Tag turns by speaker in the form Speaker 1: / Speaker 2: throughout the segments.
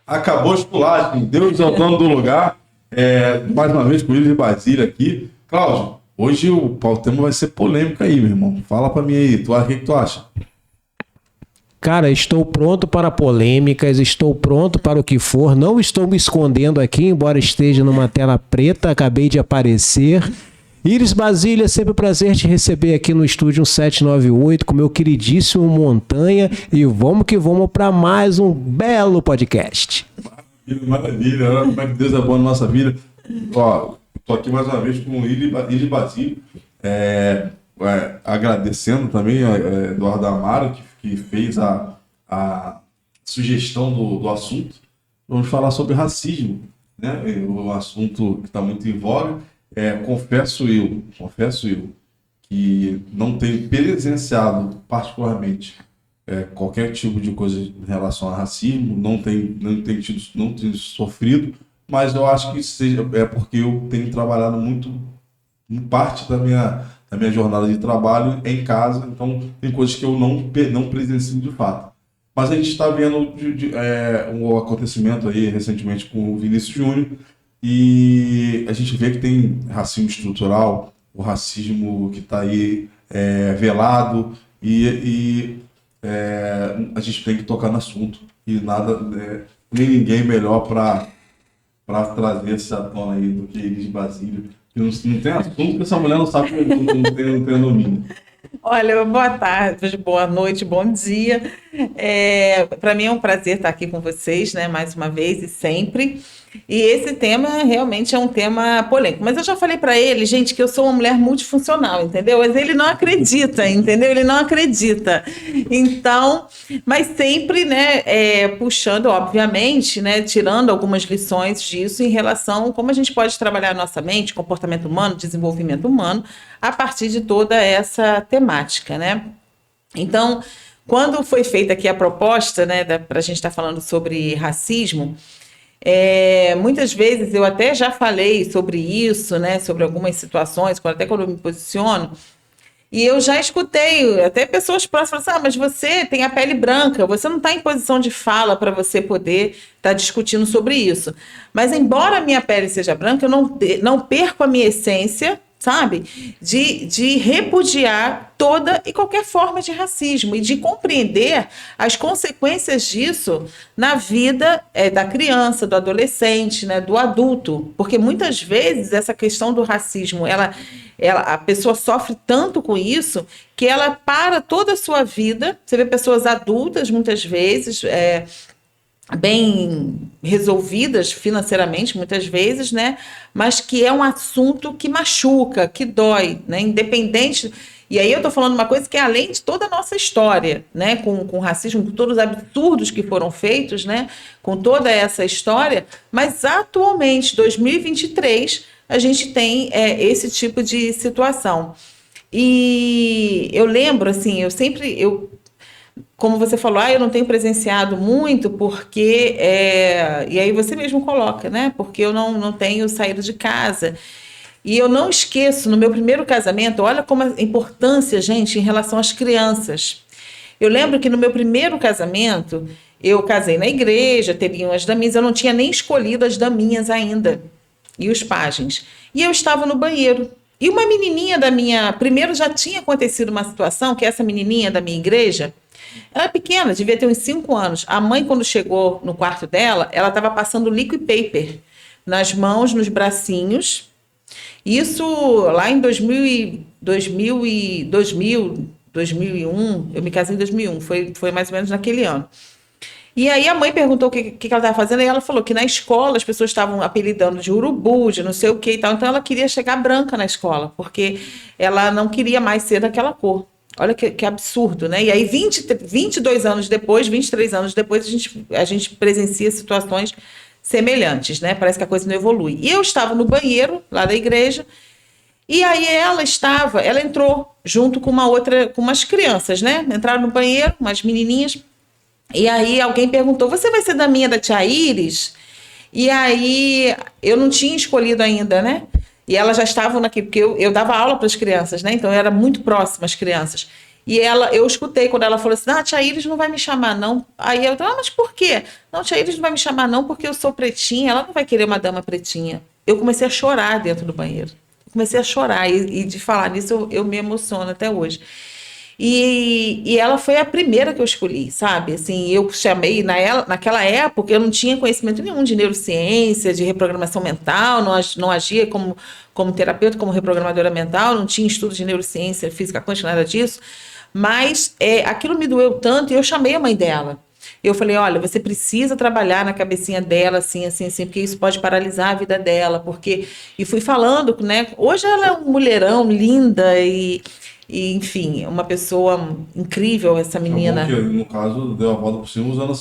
Speaker 1: Acabou a esculagem. Deus é o dono do lugar. Mais uma vez com o Willis Basílio aqui. Cláudio, hoje o tema vai ser polêmico aí, meu irmão. Fala pra mim aí. O que tu acha?
Speaker 2: Cara, estou pronto para polêmicas, estou pronto para o que for. Não estou me escondendo aqui, embora esteja numa tela preta. Acabei de aparecer. Willis Basílio, é sempre um prazer te receber aqui no estúdio 1798 com meu queridíssimo Montanha, e vamos que vamos para mais um belo podcast.
Speaker 1: Maravilha, olha como é que Deus é bom na nossa vida. Ó, tô aqui mais uma vez com o Willis Basílio, agradecendo também a Eduardo Amaro, que fez a sugestão do assunto. Vamos falar sobre racismo, né? O assunto que está muito em voga. Confesso eu que não tenho presenciado particularmente qualquer tipo de coisa em relação a racismo, não tenho sofrido, mas eu acho que porque eu tenho trabalhado muito, em parte da minha jornada de trabalho em casa, então tem coisas que eu não presencio de fato. Mas a gente está vendo um acontecimento aí recentemente com o Vinícius Júnior, e a gente vê que tem racismo estrutural, o racismo que está aí velado, e a gente tem que tocar no assunto. E nem ninguém melhor para trazer essa tona aí do que Willis Basílio. Não tem assunto que essa mulher não sabe, não tem domínio.
Speaker 3: Olha, boa tarde, boa noite, bom dia. Para mim é um prazer estar aqui com vocês, né, mais uma vez e sempre. E esse tema realmente é um tema polêmico. Mas eu já falei para ele, gente, que eu sou uma mulher multifuncional, entendeu? Mas ele não acredita, entendeu? Ele não acredita. Então, mas sempre, né, puxando, obviamente, né, tirando algumas lições disso em relação a como a gente pode trabalhar a nossa mente, comportamento humano, desenvolvimento humano, a partir de toda essa temática, né? Então, quando foi feita aqui a proposta, né, para a gente estar falando sobre racismo, muitas vezes eu até já falei sobre isso, né, sobre algumas situações, até quando eu me posiciono, e eu já escutei até pessoas próximas falar, mas você tem a pele branca, você não está em posição de fala para você poder estar discutindo sobre isso. Mas embora a minha pele seja branca, eu não perco a minha essência, sabe, de repudiar toda e qualquer forma de racismo e de compreender as consequências disso na vida da criança, do adolescente, né, do adulto, porque muitas vezes essa questão do racismo, a pessoa sofre tanto com isso que ela para toda a sua vida. Você vê pessoas adultas muitas vezes bem resolvidas financeiramente, muitas vezes, né? Mas que é um assunto que machuca, que dói, né? Independente. E aí eu estou falando uma coisa que é além de toda a nossa história, né? Com racismo, com todos os absurdos que foram feitos, né? Com toda essa história, mas atualmente, 2023, a gente tem esse tipo de situação. E eu lembro, assim, como você falou, eu não tenho presenciado muito porque, e aí você mesmo coloca, né? Porque eu não tenho saído de casa. E eu não esqueço, no meu primeiro casamento, olha como a importância, gente, em relação às crianças. Eu lembro que no meu primeiro casamento, eu casei na igreja, teriam as daminhas, eu não tinha nem escolhido as daminhas ainda, e os pajens. E eu estava no banheiro. E uma menininha primeiro já tinha acontecido uma situação que essa menininha da minha igreja, ela é pequena, devia ter uns 5 anos. A mãe, quando chegou no quarto dela, ela estava passando liquid paper nas mãos, nos bracinhos. Isso lá em 2001, eu me casei em 2001, foi mais ou menos naquele ano. E aí a mãe perguntou o que ela estava fazendo, e ela falou que na escola as pessoas estavam apelidando de urubu, de não sei o que e tal. Então ela queria chegar branca na escola, porque ela não queria mais ser daquela cor. Olha que absurdo, né? E aí 22 anos depois, 23 anos depois, a gente presencia situações semelhantes, né? Parece que a coisa não evolui. E eu estava no banheiro, lá da igreja, e aí ela entrou junto com umas crianças, né? Entraram no banheiro, umas menininhas, e aí alguém perguntou, você vai ser da tia Iris? E aí eu não tinha escolhido ainda, né? E elas já estavam porque eu dava aula para as crianças, né? Então eu era muito próxima às crianças. E eu escutei quando ela falou assim, tia Iris não vai me chamar não. Aí eu falei, mas por quê? Não, tia Iris não vai me chamar não porque eu sou pretinha, ela não vai querer uma dama pretinha. Eu comecei a chorar dentro do banheiro. Comecei a chorar e de falar nisso eu me emociono até hoje. E ela foi a primeira que eu escolhi, sabe? Assim, eu chamei, naquela época, eu não tinha conhecimento nenhum de neurociência, de reprogramação mental, não agia como terapeuta, como reprogramadora mental, não tinha estudo de neurociência, física quântica, nada disso. Mas aquilo me doeu tanto e eu chamei a mãe dela. Eu falei, olha, você precisa trabalhar na cabecinha dela, assim, assim, assim, porque isso pode paralisar a vida dela, porque... E fui falando, né? Hoje ela é um mulherão, linda e enfim, uma pessoa incrível, essa menina.
Speaker 1: Que, no caso, deu a volta por cima usando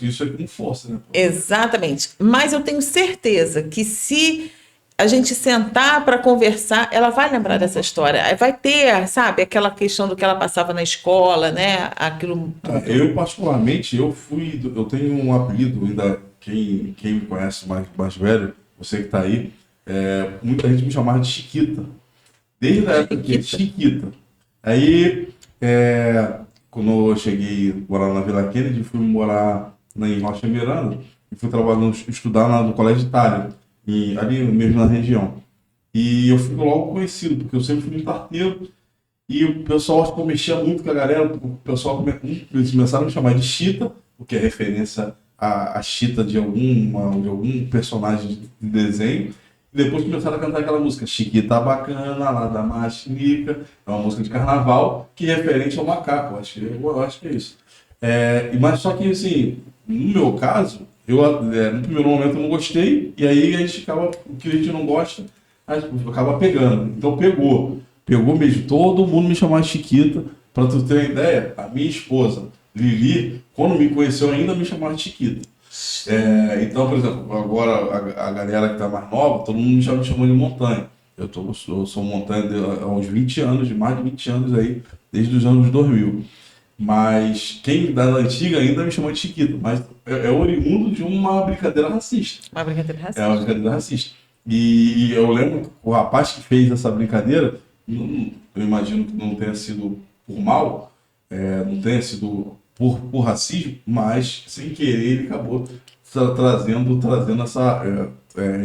Speaker 1: isso aí com força, né?
Speaker 3: Exatamente. Mas eu tenho certeza que se a gente sentar para conversar, ela vai lembrar dessa história. Vai ter, sabe, aquela questão do que ela passava na escola, né? Aquilo.
Speaker 1: Eu, particularmente, eu tenho um apelido, ainda quem me conhece mais velho, você que está aí, muita gente me chamava de Chiquita. Desde a época que Chiquita. Aí, quando eu cheguei a morar na Vila Kennedy, fui morar em Rocha Miranda e fui estudar no Colégio Itália, ali mesmo na região. E eu fui logo conhecido, porque eu sempre fui muito arteiro e o pessoal acho que eu mexia muito com a galera, o pessoal eles começaram a me chamar de Chita, o que é referência à Chita de algum personagem de desenho. E depois começaram a cantar aquela música Chiquita Bacana, lá da Machinica, é uma música de carnaval, que é referente ao macaco, eu acho que é isso. Mas só que, assim, no meu caso, no primeiro momento eu não gostei, e aí a gente acaba, o que a gente não gosta, a gente acaba pegando. Então pegou mesmo, todo mundo me chamava de Chiquita. Para tu ter uma ideia, a minha esposa, Lili, quando me conheceu ainda me chamava de Chiquita. Então, por exemplo, agora a galera que está mais nova, todo mundo já me chamou de Montanha. Eu sou Montanha há uns 20 anos, mais de 20 anos aí, desde os anos 2000. Mas quem da antiga ainda me chamou de Chiquita, mas é oriundo de uma brincadeira racista.
Speaker 3: Uma brincadeira racista.
Speaker 1: É uma brincadeira racista. E eu lembro que o rapaz que fez essa brincadeira, eu imagino que não tenha sido por mal, não tenha sido por racismo, mas sem querer ele acabou trazendo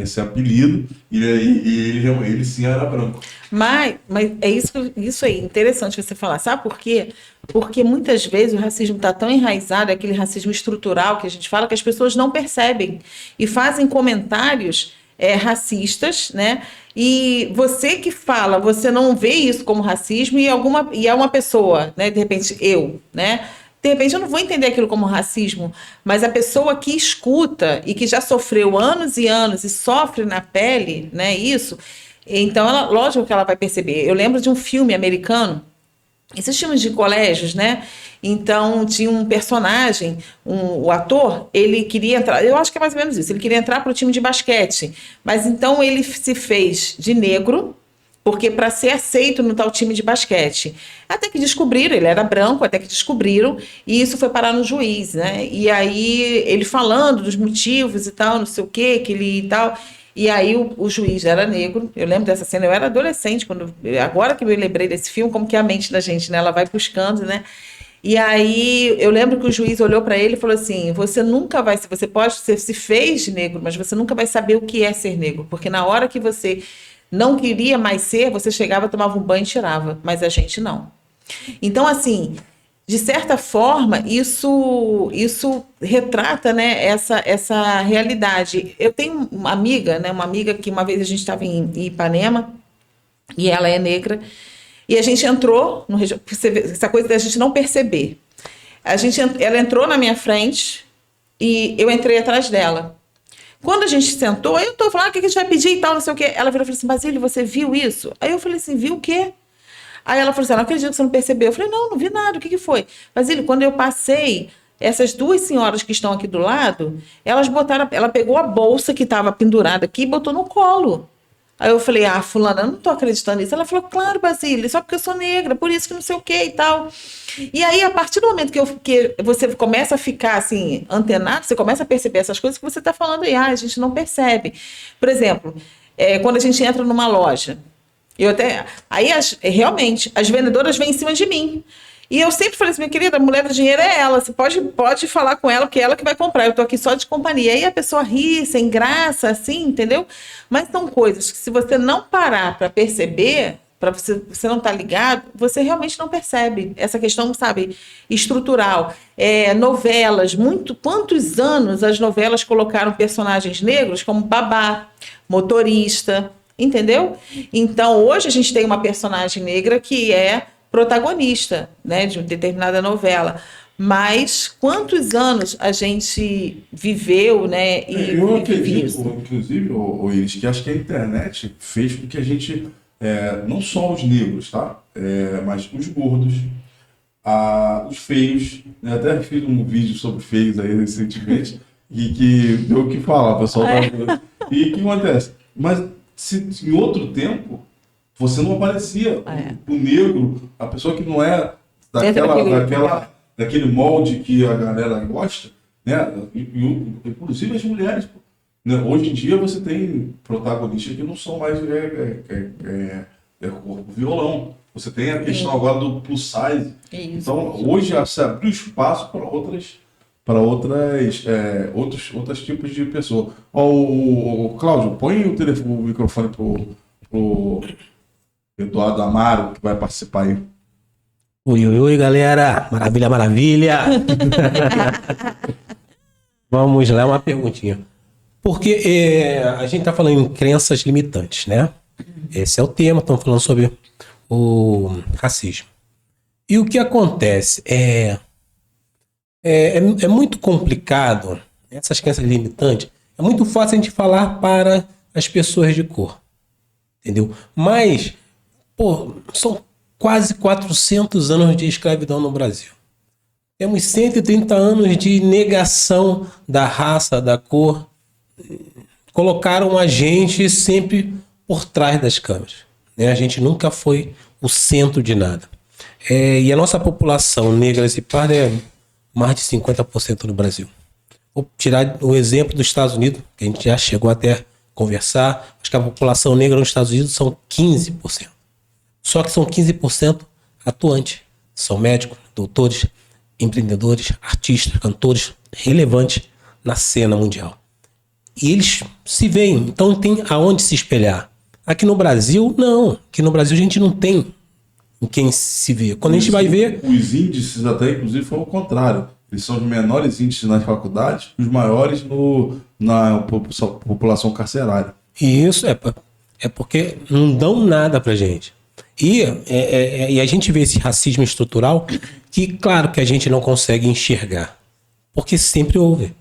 Speaker 1: esse apelido e ele sim era branco.
Speaker 3: Mas é isso aí, interessante você falar. Sabe por quê? Porque muitas vezes o racismo está tão enraizado, aquele racismo estrutural que a gente fala, que as pessoas não percebem e fazem comentários racistas, né? E você que fala, você não vê isso como racismo e é uma pessoa, né? De repente né? De repente eu não vou entender aquilo como racismo, mas a pessoa que escuta e que já sofreu anos e anos e sofre na pele, né, isso, então lógico que ela vai perceber. Eu lembro de um filme americano, esses filmes de colégios, né? Então tinha um personagem, o ator, ele queria entrar, eu acho que é mais ou menos isso, ele queria entrar para o time de basquete, mas então ele se fez de negro, porque para ser aceito no tal time de basquete. Até que descobriram, ele era branco, até que descobriram, e isso foi parar no juiz, né? E aí ele falando dos motivos e tal, não sei o quê, que ele e tal. E aí o juiz era negro, eu lembro dessa cena, eu era adolescente, agora que eu me lembrei desse filme, como que é a mente da gente, né? Ela vai buscando, né? E aí eu lembro que o juiz olhou para ele e falou assim, você se fez de negro, mas você nunca vai saber o que é ser negro, porque na hora que você não queria mais ser, você chegava, tomava um banho e tirava, mas a gente não. Então, assim, de certa forma, isso retrata, né, essa realidade. Eu tenho uma amiga, né, que uma vez a gente estava em Ipanema, e ela é negra, e a gente entrou, essa coisa da gente não perceber. Ela entrou na minha frente e eu entrei atrás dela. Quando a gente sentou, eu tô falando, o que a gente vai pedir e tal, não sei o quê. Ela virou e falou assim, Basílio, você viu isso? Aí eu falei assim, viu o quê? Aí ela falou assim, não acredito que você não percebeu. Eu falei, não vi nada, o que foi? Basílio, quando eu passei, essas duas senhoras que estão aqui do lado, ela pegou a bolsa que estava pendurada aqui e botou no colo. Aí eu falei, fulana, eu não tô acreditando nisso. Ela falou, claro, Basílio, só porque eu sou negra, por isso que não sei o quê e tal. E aí, a partir do momento que você começa a ficar assim, antenado, você começa a perceber essas coisas que você está falando aí, a gente não percebe. Por exemplo, quando a gente entra numa loja, realmente, as vendedoras vêm em cima de mim. E eu sempre falei assim, minha querida, a mulher do dinheiro é ela, você pode falar com ela, porque é ela que vai comprar, eu tô aqui só de companhia. Aí a pessoa ri, sem graça, assim, entendeu? Mas são coisas que se você não parar para perceber, para você não estar ligado, você realmente não percebe. Essa questão, sabe, estrutural. Novelas, quantos anos as novelas colocaram personagens negros como babá, motorista, entendeu? Então, hoje a gente tem uma personagem negra que é protagonista, né, de uma determinada novela. Mas quantos anos a gente viveu, né?
Speaker 1: Eu acredito, inclusive, Iris, que acho que a internet fez com que a gente, não só os negros, tá? Mas os gordos, os feios, né? Até fiz um vídeo sobre feios aí recentemente, e que deu o que falar, o pessoal tá... E o que acontece? Mas se em outro tempo você não aparecia o negro, a pessoa que não é daquele molde que a galera gosta, né? Inclusive as mulheres. Né? Hoje em dia você tem protagonistas que não são mais violão. Você tem a questão agora do plus size. Isso. Então hoje se abriu espaço para outros tipos de pessoas. O Cláudio, põe o microfone pro Eduardo Amaro, que vai participar aí.
Speaker 4: Oi, galera. Maravilha, maravilha. Vamos lá, uma perguntinha. Porque a gente está falando em crenças limitantes, né? Esse é o tema, estamos falando sobre o racismo. E o que acontece é muito complicado, essas crenças limitantes, é muito fácil a gente falar para as pessoas de cor, entendeu? Mas, são quase 400 anos de escravidão no Brasil. Temos 130 anos de negação da raça, da cor. Colocaram a gente sempre por trás das câmeras, né? A gente nunca foi o centro de nada. E a nossa população negra e parda é mais de 50% no Brasil. Vou tirar o exemplo dos Estados Unidos, que a gente já chegou até a conversar. Acho que a população negra nos Estados Unidos são 15%. Só que são 15% atuantes. São médicos, doutores, empreendedores, artistas, cantores relevantes na cena mundial. E eles se veem, então tem aonde se espelhar. Aqui no Brasil, não. Aqui no Brasil a gente não tem em quem se vê. Quando a gente vai ver...
Speaker 1: Os índices até, inclusive, foram o contrário. Eles são os menores índices nas faculdades, os maiores na população carcerária.
Speaker 4: E isso é porque não dão nada pra gente. E a gente vê esse racismo estrutural que, claro, que a gente não consegue enxergar. Porque sempre houve.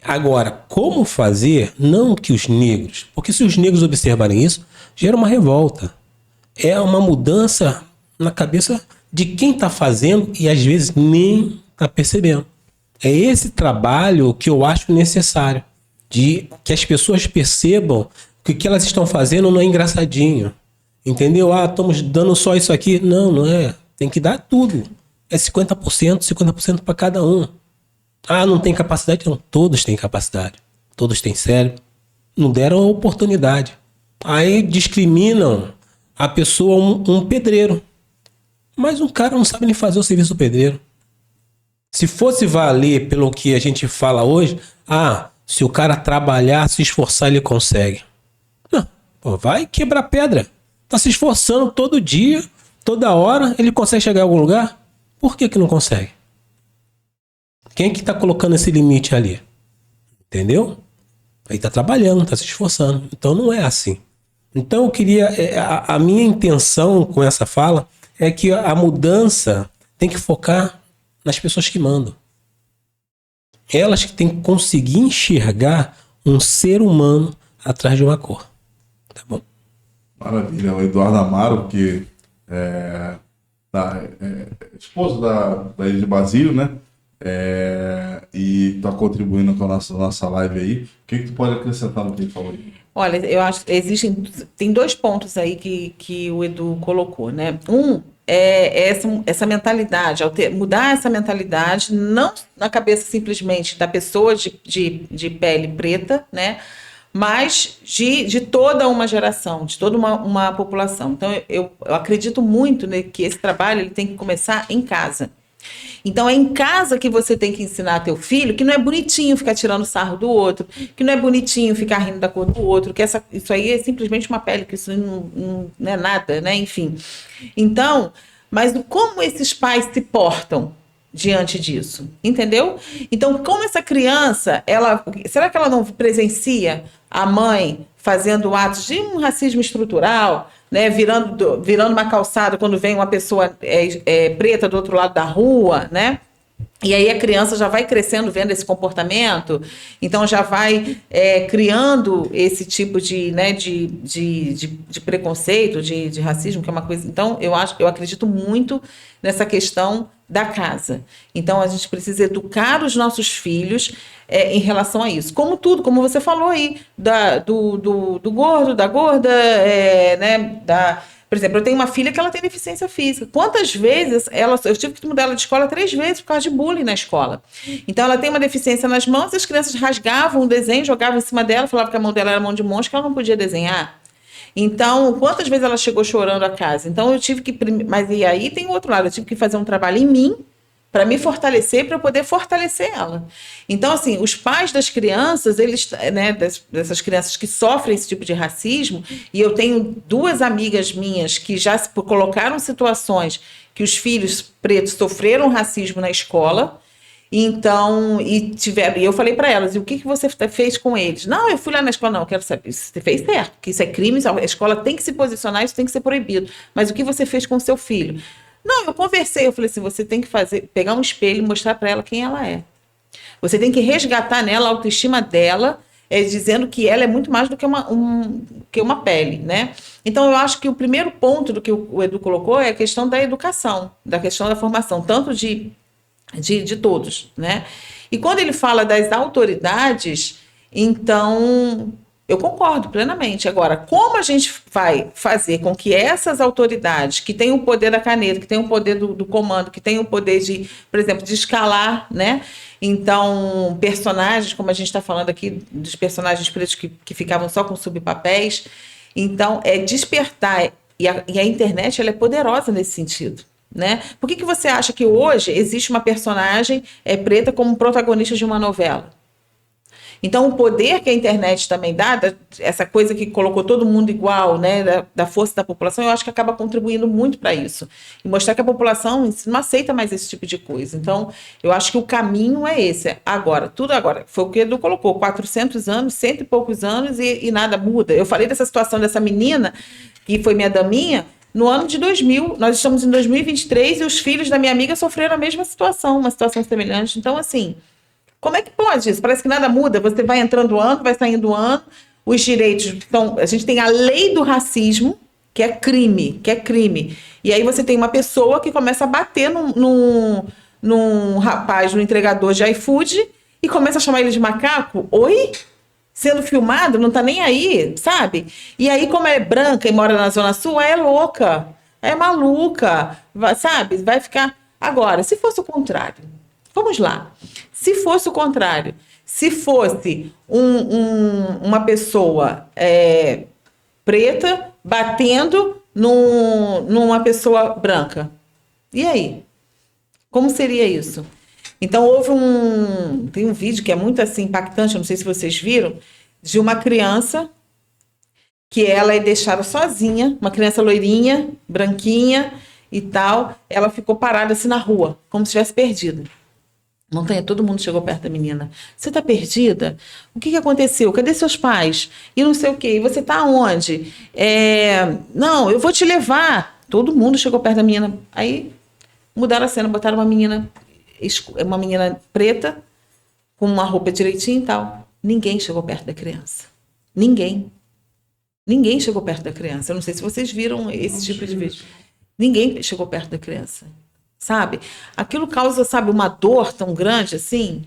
Speaker 4: Agora, como fazer? Não que os negros... Porque se os negros observarem isso, gera uma revolta. É uma mudança na cabeça de quem está fazendo e às vezes nem está percebendo. É esse trabalho que eu acho necessário. De que as pessoas percebam que o que elas estão fazendo não é engraçadinho. Entendeu? Estamos dando só isso aqui. Não, não é. Tem que dar tudo. É 50% para cada um. Não tem capacidade? Não, todos têm capacidade. Todos têm cérebro. Não deram a oportunidade. Aí discriminam a pessoa, um pedreiro. Mas um cara não sabe nem fazer o serviço do pedreiro. Se fosse valer pelo que a gente fala hoje, se o cara trabalhar, se esforçar, ele consegue. Não, vai quebrar pedra. Tá se esforçando todo dia, toda hora, ele consegue chegar a algum lugar? Por que não consegue? Quem é que tá colocando esse limite ali? Entendeu? Aí tá trabalhando, tá se esforçando. Então não é assim. Então eu queria... A minha intenção com essa fala é que a mudança tem que focar nas pessoas que mandam. Elas que têm que conseguir enxergar um ser humano atrás de uma cor. Tá bom?
Speaker 1: Maravilha. O Eduardo Amaro, que esposo da Elis Basílio, né? E está contribuindo com a nossa live aí. O que tu pode acrescentar no que ele falou aí?
Speaker 3: Olha, eu acho que tem 2 pontos aí que o Edu colocou, né? Essa mentalidade, mudar essa mentalidade, não na cabeça simplesmente da pessoa de pele preta, né? mas de toda uma geração, de toda uma população. Então, eu acredito muito, né, que esse trabalho ele tem que começar em casa. Então, é em casa que você tem que ensinar teu filho que não é bonitinho ficar tirando sarro do outro, que não é bonitinho ficar rindo da cor do outro, que isso aí é simplesmente uma pele, que isso não é nada, né? Enfim. Então, mas como esses pais se portam diante disso, entendeu? Então, como essa criança, será que ela não presencia a mãe fazendo atos de um racismo estrutural, né, virando uma calçada quando vem uma pessoa preta do outro lado da rua, né? E aí a criança já vai crescendo vendo esse comportamento, então já vai criando esse tipo de preconceito, de racismo, que é uma coisa. Então, eu acredito muito nessa questão da casa. Então, a gente precisa educar os nossos filhos em relação a isso. Como tudo, como você falou aí, do gordo, da gorda, né, por exemplo, eu tenho uma filha que ela tem deficiência física. Quantas vezes eu tive que mudar ela de escola 3 vezes por causa de bullying na escola. Então, ela tem uma deficiência nas mãos, as crianças rasgavam o desenho, jogavam em cima dela, falavam que a mão dela era mão de monstro, que ela não podia desenhar. Então, quantas vezes ela chegou chorando a casa? Então, eu tive que... Mas e aí tem o outro lado, eu tive que fazer um trabalho em mim, para me fortalecer, para eu poder fortalecer ela. Então, assim, os pais das crianças, eles, né, dessas crianças que sofrem esse tipo de racismo, e eu tenho 2 amigas minhas que já colocaram situações que os filhos pretos sofreram racismo na escola, então, e eu falei para elas, e o que você fez com eles? Não, eu fui lá na escola, não, eu quero saber, você fez certo, que isso é crime, a escola tem que se posicionar, isso tem que ser proibido, mas o que você fez com o seu filho? Não, eu conversei, eu falei assim, você tem que pegar um espelho e mostrar para ela quem ela é. Você tem que resgatar nela a autoestima dela, dizendo que ela é muito mais do que uma pele, né? Então, eu acho que o primeiro ponto do que o Edu colocou é a questão da educação, da questão da formação, tanto de todos, né? E quando ele fala das autoridades, então... Eu concordo plenamente. Agora, como a gente vai fazer com que essas autoridades, que têm o poder da caneta, que têm o poder do comando, que têm o poder de, por exemplo, de escalar, né? Então, personagens, como a gente está falando aqui, dos personagens pretos que ficavam só com subpapéis. Então, despertar. E a internet ela é poderosa nesse sentido. Né? Por que você acha que hoje existe uma personagem preta como protagonista de uma novela? Então, o poder que a internet também dá, essa coisa que colocou todo mundo igual, né, da força da população, eu acho que acaba contribuindo muito para isso. E mostrar que a população não aceita mais esse tipo de coisa. Então, eu acho que o caminho é esse. Agora, foi o que o Edu colocou, 400 anos, 100 e poucos anos e nada muda. Eu falei dessa situação dessa menina, que foi minha daminha, no ano de 2000, nós estamos em 2023 e os filhos da minha amiga sofreram a mesma situação, uma situação semelhante. Então, assim... Como é que pode isso? Parece que nada muda. Você vai entrando ano, vai saindo ano. Os direitos estão... A gente tem a lei do racismo, que é crime. E aí você tem uma pessoa que começa a bater num rapaz, no entregador de iFood, e começa a chamar ele de macaco. Oi? Sendo filmado, não tá nem aí, sabe? E aí, como é branca e mora na Zona Sul, é louca, é maluca, sabe? Vai ficar... Agora, se fosse o contrário... Vamos lá. Se fosse o contrário, se fosse uma pessoa preta batendo numa pessoa branca, e aí? Como seria isso? Então, tem um vídeo que é muito assim, impactante, eu não sei se vocês viram, de uma criança que ela é deixada sozinha, uma criança loirinha, branquinha e tal, ela ficou parada assim na rua, como se estivesse perdida. Montanha, todo mundo chegou perto da menina. Você tá perdida? O que aconteceu? Cadê seus pais? E não sei o quê. E você tá onde? Não, eu vou te levar. Todo mundo chegou perto da menina. Aí mudaram a cena, botaram uma menina preta, com uma roupa direitinho e tal. Ninguém chegou perto da criança. Ninguém chegou perto da criança. Eu não sei se vocês viram esse tipo de vídeo. Ninguém chegou perto da criança. Sabe? Aquilo causa, sabe, uma dor tão grande assim?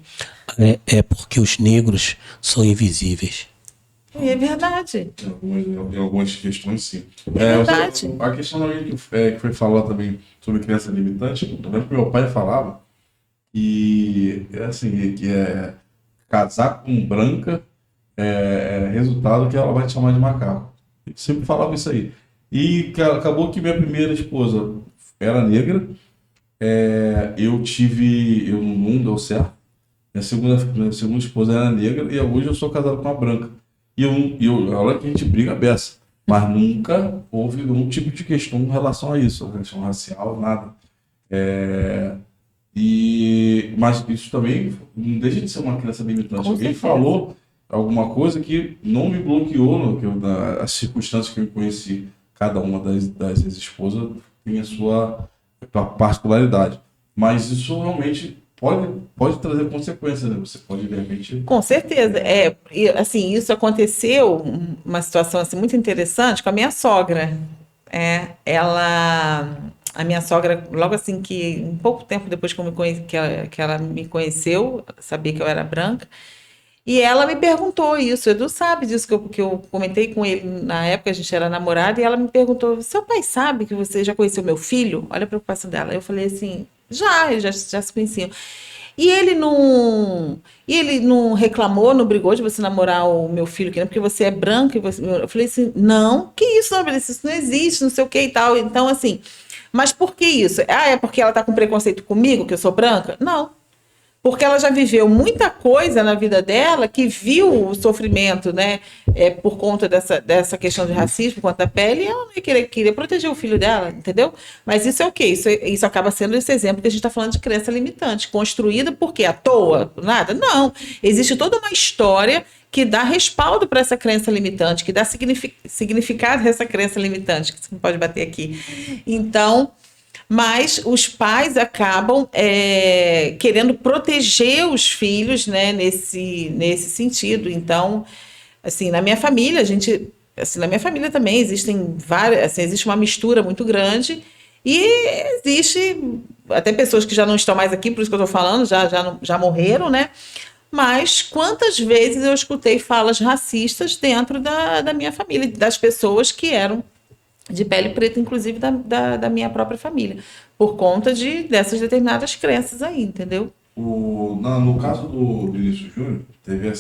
Speaker 4: É porque os negros são invisíveis.
Speaker 3: É verdade.
Speaker 1: Em algumas questões, sim.
Speaker 3: É verdade.
Speaker 1: A questão também que foi falado também sobre criança limitante, eu lembro que meu pai falava que casar com branca resultado que ela vai te chamar de macaco. Eu sempre falava isso aí. E acabou que minha primeira esposa era negra, eu não deu certo. Minha segunda esposa era negra e hoje eu sou casado com uma branca. Olha que a gente briga a beça, mas nunca houve nenhum tipo de questão em relação a isso, questão racial, nada. Mas isso também não deixa de ser uma criança limitante.
Speaker 3: Com
Speaker 1: Alguém
Speaker 3: certeza.
Speaker 1: falou alguma coisa que não me bloqueou, as circunstâncias que eu conheci. Cada uma das ex-esposas tem a sua particularidade. Mas isso realmente pode trazer consequências, né? Você pode, de repente...
Speaker 3: Com certeza. E, assim, isso aconteceu, uma situação assim, muito interessante com a minha sogra. A minha sogra, logo assim que, um pouco tempo depois que, que ela me conheceu, sabia que eu era branca, e ela me perguntou isso. O Edu sabe disso, que eu comentei com ele na época, a gente era namorado, e ela me perguntou: seu pai sabe que você já conheceu meu filho? Olha a preocupação dela. Eu falei assim: já se conheciam. E ele não reclamou, não brigou de você namorar o meu filho, que não, porque você é branca. Eu falei assim: não, que isso, não, isso não existe, não sei o que e tal. Então, assim, mas por que isso? É porque ela tá com preconceito comigo, que eu sou branca? Não. Porque ela já viveu muita coisa na vida dela, que viu o sofrimento, né, por conta dessa questão de racismo contra a pele, e ela não ia querer proteger o filho dela, entendeu? Mas isso é o quê? Isso acaba sendo esse exemplo que a gente está falando de crença limitante, construída por quê? À toa? Nada? Não. Existe toda uma história que dá respaldo para essa crença limitante, que dá significado a essa crença limitante, que você não pode bater aqui. Então... Mas os pais acabam querendo proteger os filhos, né, nesse sentido. Então, assim, na minha família, na minha família também existem várias, assim, existe uma mistura muito grande e existe até pessoas que já não estão mais aqui, por isso que eu estou falando, já morreram, né? Mas quantas vezes eu escutei falas racistas dentro da minha família, das pessoas que eram de pele preta, inclusive da minha própria família, por conta dessas determinadas crenças aí, entendeu?
Speaker 1: No caso do Vinícius Júnior, teve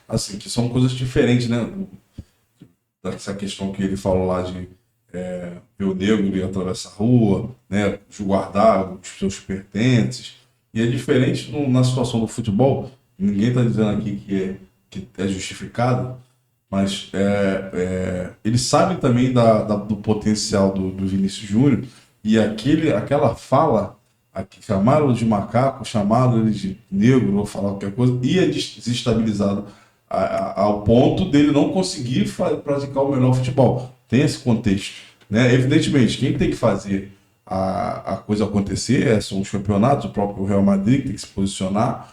Speaker 1: assim, que são coisas diferentes, né? Dessa questão que ele falou lá de ver o negro e atravessar a rua, né? Guardar os seus pertences. E é diferente na situação do futebol. Ninguém está dizendo aqui que é justificado, mas eles sabem também do potencial do Vinícius Júnior, e aquela fala, chamaram de macaco, chamaram ele de negro, ou falar qualquer coisa, ia desestabilizado ao ponto dele não conseguir praticar o melhor futebol. Tem esse contexto, né? Evidentemente, quem tem que fazer a coisa acontecer são os campeonatos, o próprio Real Madrid que tem que se posicionar,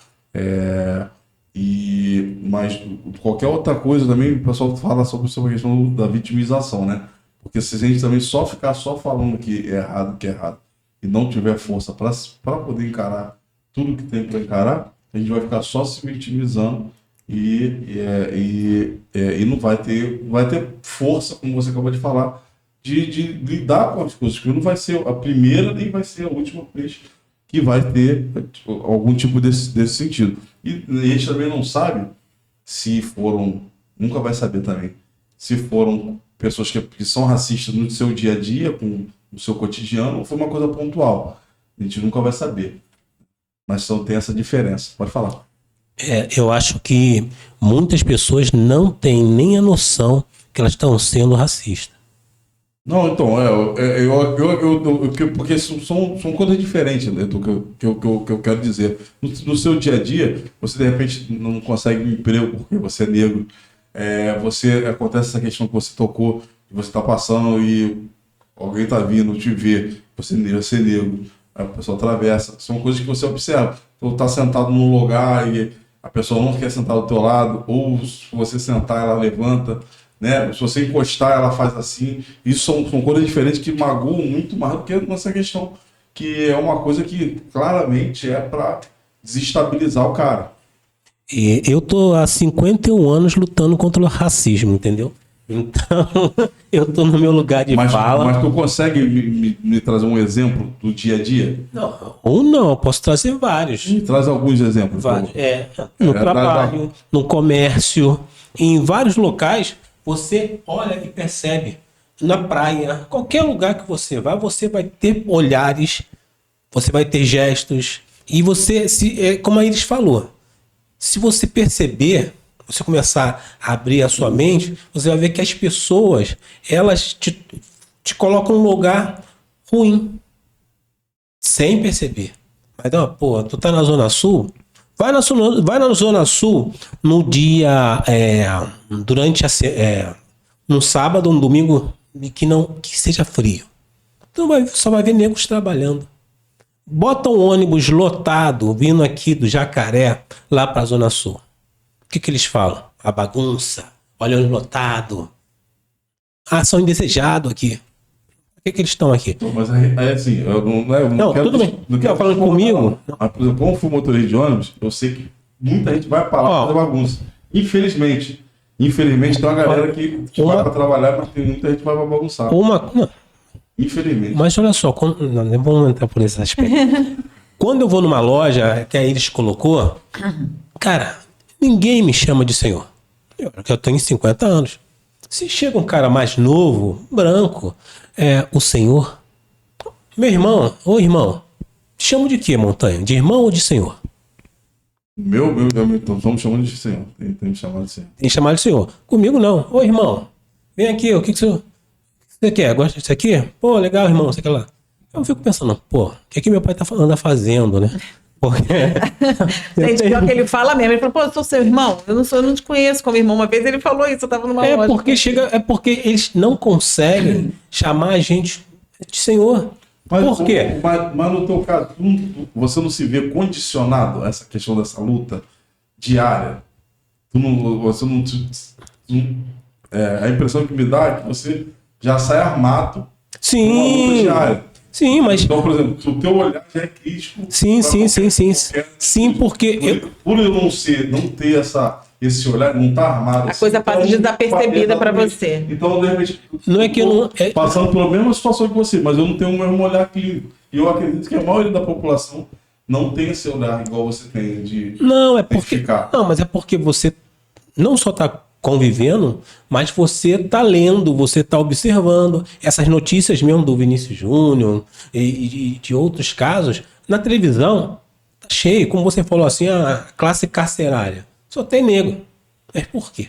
Speaker 1: mas qualquer outra coisa também, o pessoal fala sobre a questão da vitimização, né? Porque se a gente também ficar falando que é errado, e não tiver força para poder encarar tudo que tem para encarar, a gente vai ficar só se vitimizando e não vai ter força, como você acabou de falar, de lidar com as coisas, porque não vai ser a primeira nem vai ser a última vez que vai ter algum tipo desse sentido. E a gente também não sabe se foram, nunca vai saber também, se foram pessoas que são racistas no seu dia a dia, no seu cotidiano, ou foi uma coisa pontual. A gente nunca vai saber. Mas tem essa diferença. Pode falar.
Speaker 4: Eu acho que muitas pessoas não têm nem a noção que elas estão sendo racistas.
Speaker 1: Não, então, porque são coisas diferentes, né, do que eu quero dizer. No seu dia a dia, você de repente não consegue um emprego porque você é negro. Acontece essa questão que você tocou, que você está passando e alguém está vindo te ver, você é negro, a pessoa atravessa. São coisas que você observa. Então, está sentado num lugar e a pessoa não quer sentar do teu lado, ou se você sentar, ela levanta. Né? Se você encostar, ela faz assim. Isso são coisas diferentes que magoam muito mais do que nessa questão, que é uma coisa que claramente é para desestabilizar o cara.
Speaker 4: E eu tô há 51 anos lutando contra o racismo, entendeu? Então, eu tô no meu lugar de fala.
Speaker 1: Mas tu consegue me trazer um exemplo do dia a dia?
Speaker 4: Não, ou não, eu posso trazer vários.
Speaker 1: Me traz alguns exemplos.
Speaker 4: Vários. No trabalho, no comércio, em vários locais, você olha e percebe. Na praia, qualquer lugar que você vai ter olhares, você vai ter gestos. E você, como a Iris falou, se você perceber, você começar a abrir a sua mente, você vai ver que as pessoas, elas te colocam num lugar ruim, sem perceber. Mas não, pô, tu tá na Zona Sul? Vai na Zona Sul no dia, durante um sábado, um domingo, que seja frio. Tu só vai ver negros trabalhando. Bota um ônibus lotado, vindo aqui do Jacaré, lá pra Zona Sul. O que eles falam? A bagunça, olha o lotado. Ah, são indesejados aqui. Por que eles estão aqui?
Speaker 1: Mas aí assim, eu não quero,
Speaker 4: tudo bem.
Speaker 1: Não quero
Speaker 4: falando comigo.
Speaker 1: Mas, por exemplo, como fui motorista de ônibus, eu sei que muita gente vai pra lá fazer bagunça. Infelizmente, tem uma galera que vai pra trabalhar, mas tem muita gente que vai pra bagunçar. Infelizmente.
Speaker 4: Mas olha só, não vamos entrar por esse aspecto. Quando eu vou numa loja que a Iris colocou, cara, ninguém me chama de senhor. Eu tenho 50 anos. Se chega um cara mais novo, branco, o senhor. Meu irmão, ô irmão, te chamo de quê, Montanha? De irmão ou de senhor?
Speaker 1: Então estamos chamando de senhor. Tem que chamar de senhor.
Speaker 4: Tem que chamar de senhor. Comigo não. Ô irmão, vem aqui, o que você quer? Gosta disso aqui? Pô, legal, irmão, você quer lá? Eu fico pensando, pô, o que meu pai anda fazendo, né? Porque...
Speaker 3: Gente, pior que ele fala mesmo. Ele fala, pô, eu sou seu irmão. Eu não te conheço como irmão. Uma vez ele falou isso, eu tava numa loja.
Speaker 4: Porque eles não conseguem chamar a gente de senhor. Por quê?
Speaker 1: Mas no teu caso, você não se vê condicionado a essa questão dessa luta diária? A impressão que me dá é que você já sai armado
Speaker 4: Sim.
Speaker 1: numa luta diária.
Speaker 4: Sim, mas...
Speaker 1: Então, por exemplo, o teu olhar já é crítico.
Speaker 4: Sim. Sim, porque...
Speaker 1: Por eu não ter esse olhar, não estar armado.
Speaker 3: A coisa passa de dar percebida para você.
Speaker 1: Então, de repente,
Speaker 4: não é que eu não...
Speaker 1: passando pela mesma situação que você, mas eu não tenho o mesmo olhar clínico. E eu acredito que a maioria da população não tem esse olhar igual você tem de identificar.
Speaker 4: Não, mas é porque você não só está convivendo, mas você está lendo, você está observando essas notícias mesmo do Vinícius Júnior e de outros casos. Na televisão, tá cheio, como você falou assim, a classe carcerária. Só tem negro. Mas por quê?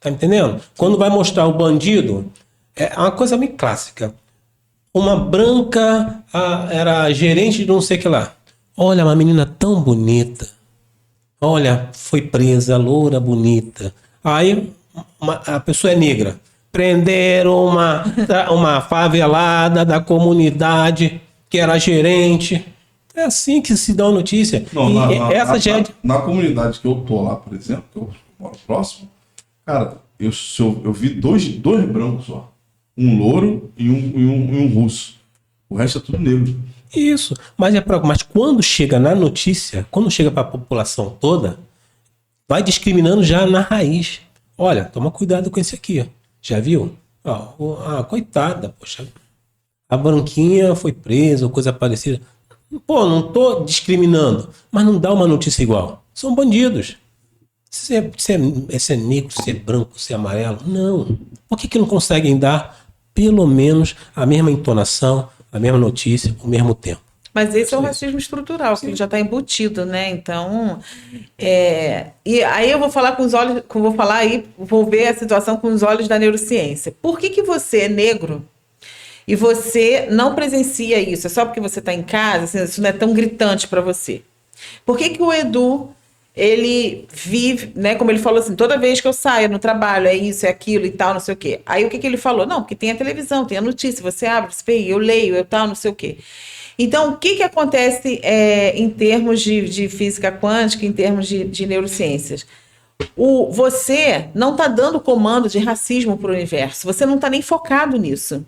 Speaker 4: Tá entendendo? Quando vai mostrar o bandido, é uma coisa meio clássica. Uma branca era gerente de não sei o que lá. Olha, uma menina tão bonita. Olha, foi presa, loura, bonita. Aí a pessoa é negra. Prenderam uma favelada da comunidade que era gerente. É assim que se dá a notícia.
Speaker 1: Não, na comunidade que eu tô lá, por exemplo, que eu moro próximo, cara, eu vi dois brancos só. Um louro e um russo. O resto é tudo negro.
Speaker 4: Isso. Mas quando chega na notícia, quando chega para a população toda, vai discriminando já na raiz. Olha, toma cuidado com esse aqui. Já viu? Coitada, poxa. A branquinha foi presa ou coisa parecida. Pô, não tô discriminando, mas não dá uma notícia igual. São bandidos. Se é negro, se é branco, se é amarelo, não. Por que não conseguem dar pelo menos a mesma entonação, a mesma notícia, ao mesmo tempo?
Speaker 3: Mas esse é o racismo estrutural, que ele já está embutido, né? Então, e aí eu vou falar vou ver a situação com os olhos da neurociência. Por que você é negro e você não presencia isso? É só porque você está em casa? Assim, isso não é tão gritante para você. Por que o Edu, ele vive, né? Como ele falou assim, toda vez que eu saio no trabalho, é isso, é aquilo e tal, não sei o quê. Aí o que ele falou? Não, porque tem a televisão, tem a notícia, você abre, você vê, eu leio, eu tal, não sei o quê. Então, o que acontece em termos de física quântica, em termos de neurociências? Você não está dando comando de racismo para o universo, você não está nem focado nisso.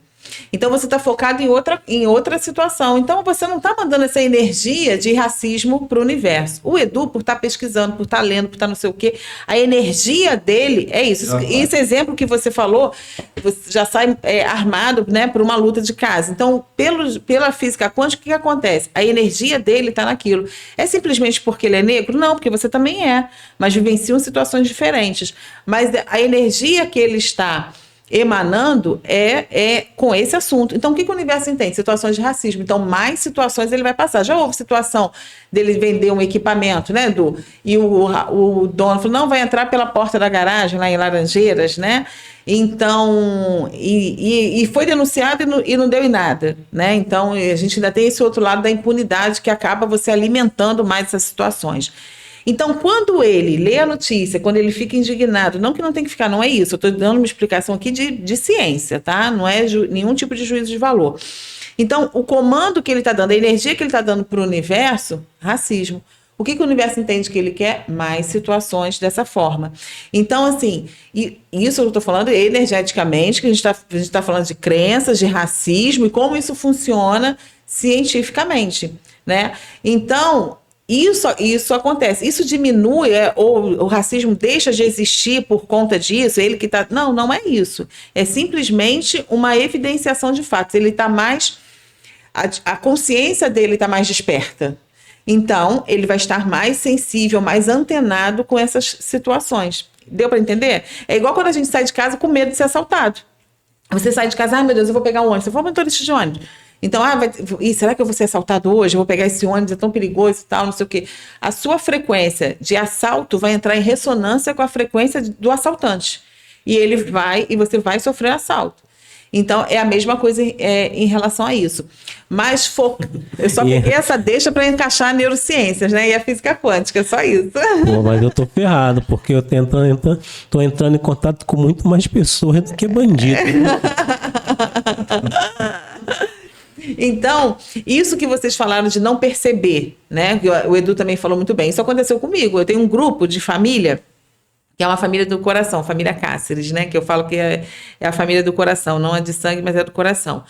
Speaker 3: Então você está focado em outra situação. Então você não está mandando essa energia de racismo para o universo. O Edu, por estar pesquisando, por estar lendo, por estar não sei o quê, a energia dele é isso. Esse exemplo que você falou, você já sai armado, né, para uma luta de casa. Então, pela física quântica, o que acontece? A energia dele está naquilo. É simplesmente porque ele é negro? Não, porque você também é. Mas vivenciam situações diferentes. Mas a energia que ele está emanando é com esse assunto. Então, o que o universo entende? Situações de racismo. Então, mais situações ele vai passar. Já houve situação dele vender um equipamento, né, Edu? E o dono falou, não, vai entrar pela porta da garagem, lá em Laranjeiras, né? Então, e foi denunciado e não deu em nada, né? Então, a gente ainda tem esse outro lado da impunidade que acaba você alimentando mais essas situações. Então, quando ele lê a notícia, quando ele fica indignado, não que não tem que ficar, não é isso, eu estou dando uma explicação aqui de ciência, tá? Não é nenhum tipo de juízo de valor. Então, o comando que ele está dando, a energia que ele está dando para o universo, racismo. O que o universo entende que ele quer? Mais situações dessa forma. Então, assim, isso eu estou falando energeticamente, que a gente está falando de crenças, de racismo e como isso funciona cientificamente, né? Então, isso acontece. Isso diminui, ou o racismo deixa de existir por conta disso, ele que está... Não é isso. É simplesmente uma evidenciação de fatos. Ele está mais... A consciência dele está mais desperta. Então, ele vai estar mais sensível, mais antenado com essas situações. Deu para entender? É igual quando a gente sai de casa com medo de ser assaltado. Você sai de casa, meu Deus, eu vou pegar um ônibus. Você for motorista de ônibus. Então, será que eu vou ser assaltado hoje? Eu vou pegar esse ônibus, é tão perigoso e tal, não sei o quê. A sua frequência de assalto vai entrar em ressonância com a frequência do assaltante. E você vai sofrer assalto. Então, é a mesma coisa em relação a isso. Mas eu só peguei essa deixa para encaixar neurociências, né? E a física quântica, só isso.
Speaker 4: Pô, mas eu tô ferrado, porque eu tô entrando em contato com muito mais pessoas do que bandido.
Speaker 3: Então, isso que vocês falaram de não perceber, né? O Edu também falou muito bem. Isso aconteceu comigo. Eu tenho um grupo de família, que é uma família do coração, família Cáceres, né? Que eu falo que é a família do coração, não é de sangue, mas é do coração.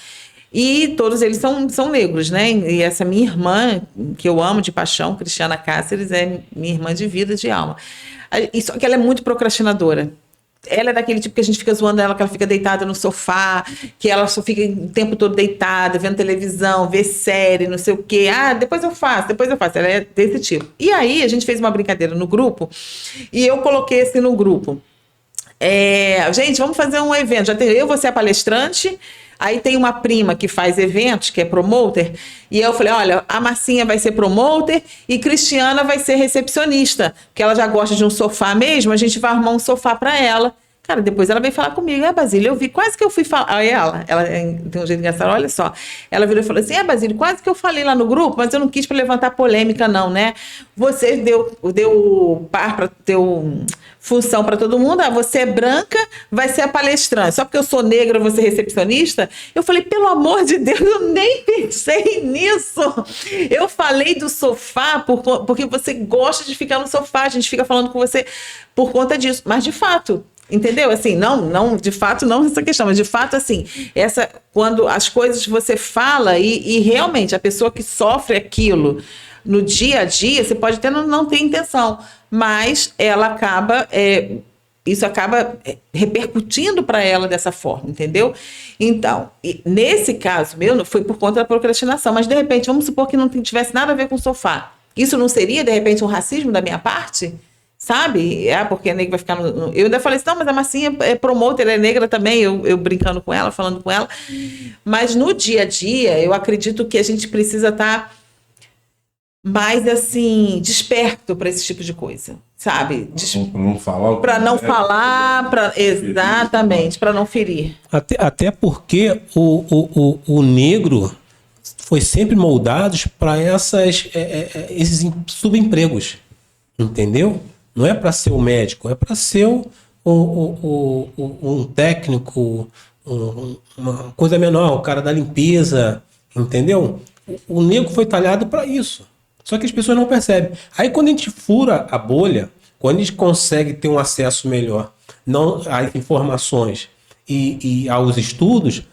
Speaker 3: E todos eles são negros, né? E essa minha irmã, que eu amo de paixão, Cristiana Cáceres, é minha irmã de vida, de alma. Só que ela é muito procrastinadora. Ela é daquele tipo que a gente fica zoando ela, que ela fica deitada no sofá, que ela só fica o tempo todo deitada, vendo televisão, vê série, não sei o quê. Depois eu faço. Ela é desse tipo. E aí, a gente fez uma brincadeira no grupo, e eu coloquei assim no grupo. Gente, vamos fazer um evento. Eu vou ser a palestrante, aí tem uma prima que faz eventos, que é promoter, e eu falei, olha, a Marcinha vai ser promoter e Cristiana vai ser recepcionista, porque ela já gosta de um sofá mesmo, a gente vai arrumar um sofá para ela. Cara, depois ela veio falar comigo, Basílio, eu vi, quase que eu fui falar, aí ela tem um jeito engraçado, olha só, ela virou e falou assim, Basílio, quase que eu falei lá no grupo, mas eu não quis para levantar polêmica não, né? Você deu função para todo mundo, você é branca, vai ser a palestrante, só porque eu sou negra, eu vou ser recepcionista? Eu falei, pelo amor de Deus, eu nem pensei nisso. Eu falei do sofá porque você gosta de ficar no sofá, a gente fica falando com você por conta disso, mas de fato... Entendeu? Assim, não, de fato, não essa questão, mas de fato, assim, quando as coisas você fala e realmente a pessoa que sofre aquilo no dia a dia, você pode até não ter intenção, mas ela acaba, isso acaba repercutindo para ela dessa forma, entendeu? Então, nesse caso meu, foi por conta da procrastinação, mas de repente, vamos supor que não tivesse nada a ver com o sofá. Isso não seria, de repente, um racismo da minha parte? Sabe? Porque a negra vai ficar Eu ainda falei assim, não, mas a Marcinha é promoter, ela é negra também, eu brincando com ela, falando com ela. Mas no dia a dia, eu acredito que a gente precisa estar mais, assim, desperto para esse tipo de coisa, sabe? Para não falar, exatamente, para não ferir.
Speaker 4: Até porque o negro foi sempre moldado para esses subempregos, entendeu? Não é para ser o médico, é para ser um técnico, uma coisa menor, o cara da limpeza, entendeu? O negro foi talhado para isso. Só que as pessoas não percebem. Aí quando a gente fura a bolha, quando a gente consegue ter um acesso melhor às informações e aos estudos,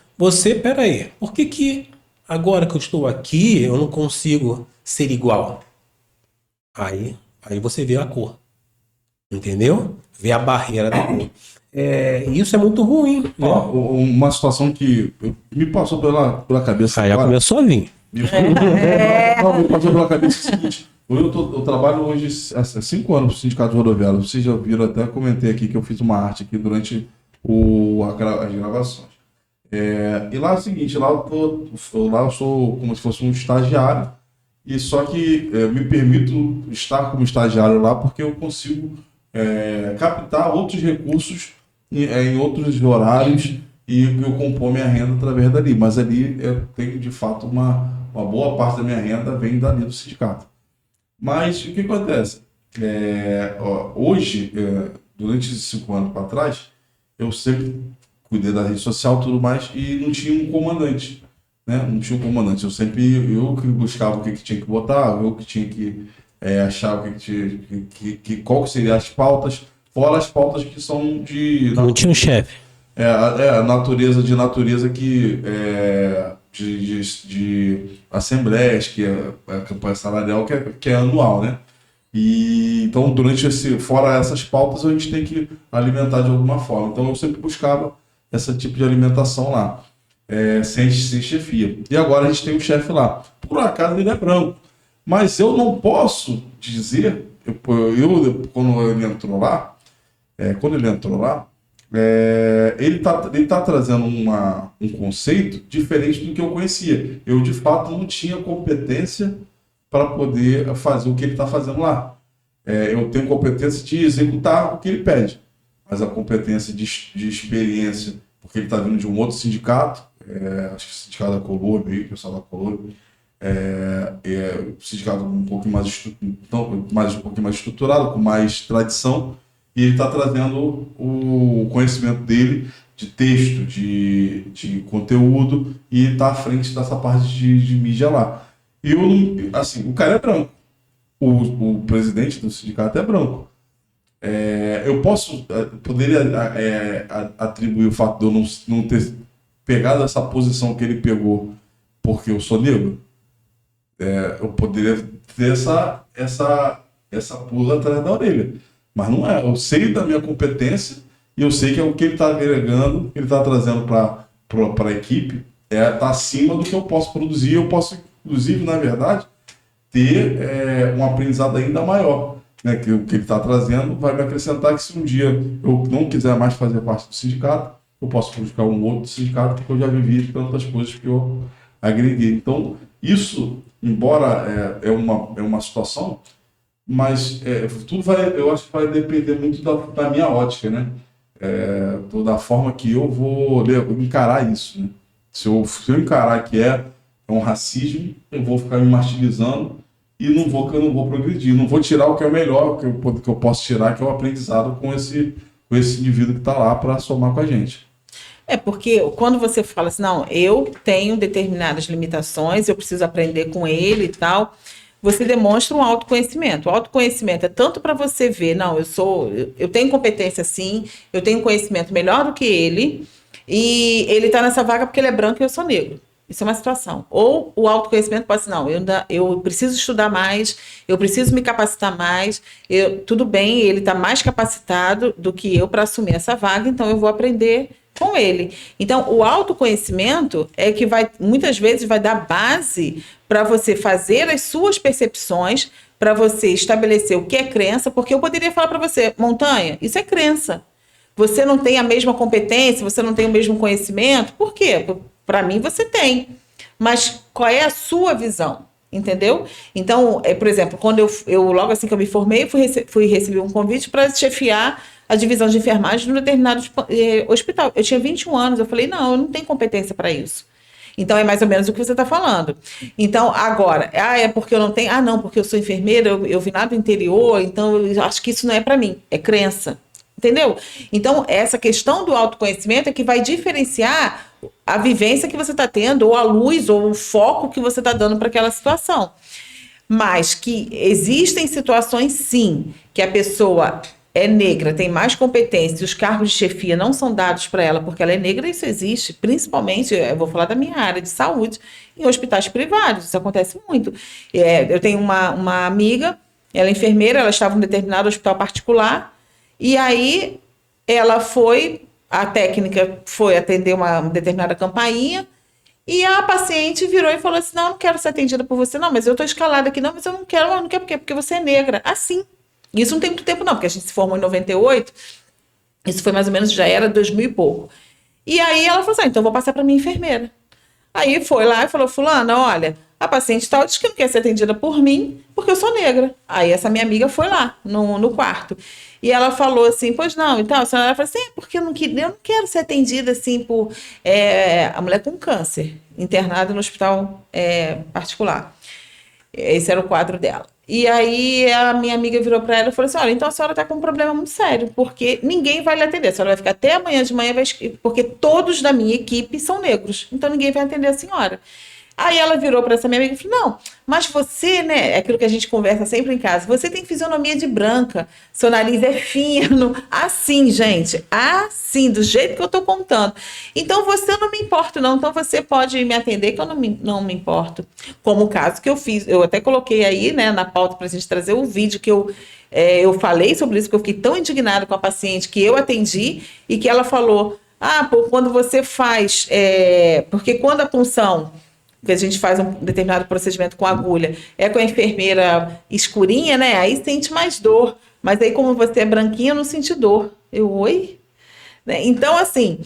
Speaker 4: peraí, por que agora que eu estou aqui eu não consigo ser igual? Aí você vê a cor, entendeu? Vê a barreira da cor. Isso é muito ruim, né?
Speaker 1: Ó, uma situação que me passou pela cabeça
Speaker 4: Aí já
Speaker 1: agora.
Speaker 4: começou a vir.
Speaker 1: Não, me passou pela cabeça o seguinte. Eu trabalho hoje há 5 anos no Sindicato Rodoviário. Vocês já viram, até comentei aqui que eu fiz uma arte aqui durante as gravações. E lá é o seguinte, lá eu sou como se fosse um estagiário, e só que me permito estar como estagiário lá porque eu consigo captar outros recursos em outros horários e eu compor minha renda através dali. Mas ali eu tenho, de fato, uma boa parte da minha renda vem dali do sindicato. Mas o que acontece? Hoje, durante esses 5 anos para trás, eu sempre cuidei da rede social e tudo mais, e não tinha um comandante, né? Não tinha um comandante. Eu que buscava o que tinha que botar, eu que tinha que achar qual que seriam as pautas, fora as pautas que são de...
Speaker 4: Não tinha um chefe.
Speaker 1: natureza que de assembleias, que é a campanha salarial, que é anual, né? E então, fora essas pautas, a gente tem que alimentar de alguma forma. Então, eu sempre buscava esse tipo de alimentação lá, sem chefia. E agora a gente tem um chefe lá. Por acaso ele é branco, mas eu não posso dizer, quando ele entrou lá, ele tá trazendo um conceito diferente do que eu conhecia. Eu, de fato, não tinha competência para poder fazer o que ele está fazendo lá. Eu tenho competência de executar o que ele pede, mas a competência de experiência, porque ele está vindo de um outro sindicato, acho que o sindicato da Colômbia, o pessoal da Colômbia, o sindicato um pouquinho mais estruturado, com mais tradição, e ele está trazendo o conhecimento dele de texto, de conteúdo, e está à frente dessa parte de mídia lá. E o cara é branco. O presidente do sindicato é branco. Eu poderia atribuir o fato de eu não ter pegado essa posição que ele pegou porque eu sou negro? Eu poderia ter essa pula atrás da orelha. Mas não é. Eu sei da minha competência e eu sei que é o que ele está agregando, que ele está trazendo para a equipe, está acima do que eu posso produzir. Eu posso, inclusive, na verdade, ter um aprendizado ainda maior, né? Que o que ele está trazendo vai me acrescentar, que se um dia eu não quiser mais fazer parte do sindicato, eu posso buscar um outro sindicato, porque eu já vivi tantas coisas que eu agreguei. Então, isso, embora é uma situação, mas eu acho que vai depender muito da minha ótica, né? Da forma que eu vou encarar isso, né? Se eu encarar que é um racismo, eu vou ficar me martirizando e eu não vou progredir, não vou tirar o que é o melhor, que eu posso tirar, que é o aprendizado com esse indivíduo que está lá para somar com a gente.
Speaker 3: Porque quando você fala assim, não, eu tenho determinadas limitações, eu preciso aprender com ele e tal, você demonstra um autoconhecimento. O autoconhecimento é tanto para você ver, não, eu tenho competência sim, eu tenho conhecimento melhor do que ele, e ele está nessa vaga porque ele é branco e eu sou negro. Isso é uma situação. Ou o autoconhecimento pode ser, não, eu preciso estudar mais, eu preciso me capacitar mais, tudo bem, ele está mais capacitado do que eu para assumir essa vaga, então eu vou aprender com ele. Então, o autoconhecimento é que muitas vezes vai dar base para você fazer as suas percepções, para você estabelecer o que é crença, porque eu poderia falar para você, Montanha, isso é crença. Você não tem a mesma competência, você não tem o mesmo conhecimento. Por quê? Para mim você tem. Mas qual é a sua visão? Entendeu? Então, por exemplo, quando eu logo assim que eu me formei, fui receber um convite para chefiar a divisão de enfermagem num determinado hospital. Eu tinha 21 anos, eu falei, não, eu não tenho competência para isso. Então, é mais ou menos o que você está falando. Então, agora, é porque eu não tenho... não, porque eu sou enfermeira, eu vim lá do interior, então eu acho que isso não é para mim, é crença. Entendeu? Então, essa questão do autoconhecimento é que vai diferenciar a vivência que você está tendo, ou a luz, ou o foco que você está dando para aquela situação. Mas que existem situações, sim, que a pessoa é negra, tem mais competência, e os cargos de chefia não são dados para ela porque ela é negra, isso existe, principalmente, eu vou falar da minha área de saúde, em hospitais privados, isso acontece muito. Eu tenho uma amiga, ela é enfermeira, ela estava em um determinado hospital particular, e aí a técnica foi atender uma determinada campainha, e a paciente virou e falou assim, não quero ser atendida por você, não, mas eu estou escalada aqui, não, mas eu não quero por quê? Porque você é negra, assim. Isso não tem muito tempo não, porque a gente se formou em 98, isso foi mais ou menos, já era 2000 e pouco. E aí ela falou assim, então eu vou passar para minha enfermeira. Aí foi lá e falou, fulana, olha, a paciente tal diz que não quer ser atendida por mim, porque eu sou negra. Aí essa minha amiga foi lá, no quarto. E ela falou assim, pois não, então, a senhora falou assim, porque eu não quero ser atendida assim por... a mulher com câncer, internada no hospital particular. Esse era o quadro dela. E aí a minha amiga virou para ela e falou assim, olha, então a senhora está com um problema muito sério, porque ninguém vai lhe atender. A senhora vai ficar até amanhã de manhã, porque todos da minha equipe são negros, então ninguém vai atender a senhora. Aí ela virou para essa minha amiga e falou, não, mas você, né, é aquilo que a gente conversa sempre em casa, você tem fisionomia de branca, seu nariz é fino, assim, gente, assim, do jeito que eu tô contando. Então você não me importa, não, então você pode me atender que eu não me importo. Como o caso que eu fiz, eu até coloquei aí, né, na pauta pra gente trazer o vídeo que eu falei sobre isso, que eu fiquei tão indignada com a paciente que eu atendi e que ela falou, quando você faz, porque quando a punção que a gente faz um determinado procedimento com agulha, com a enfermeira escurinha, né? Aí sente mais dor. Mas aí, como você é branquinha, não sente dor. Oi? Né? Então, assim,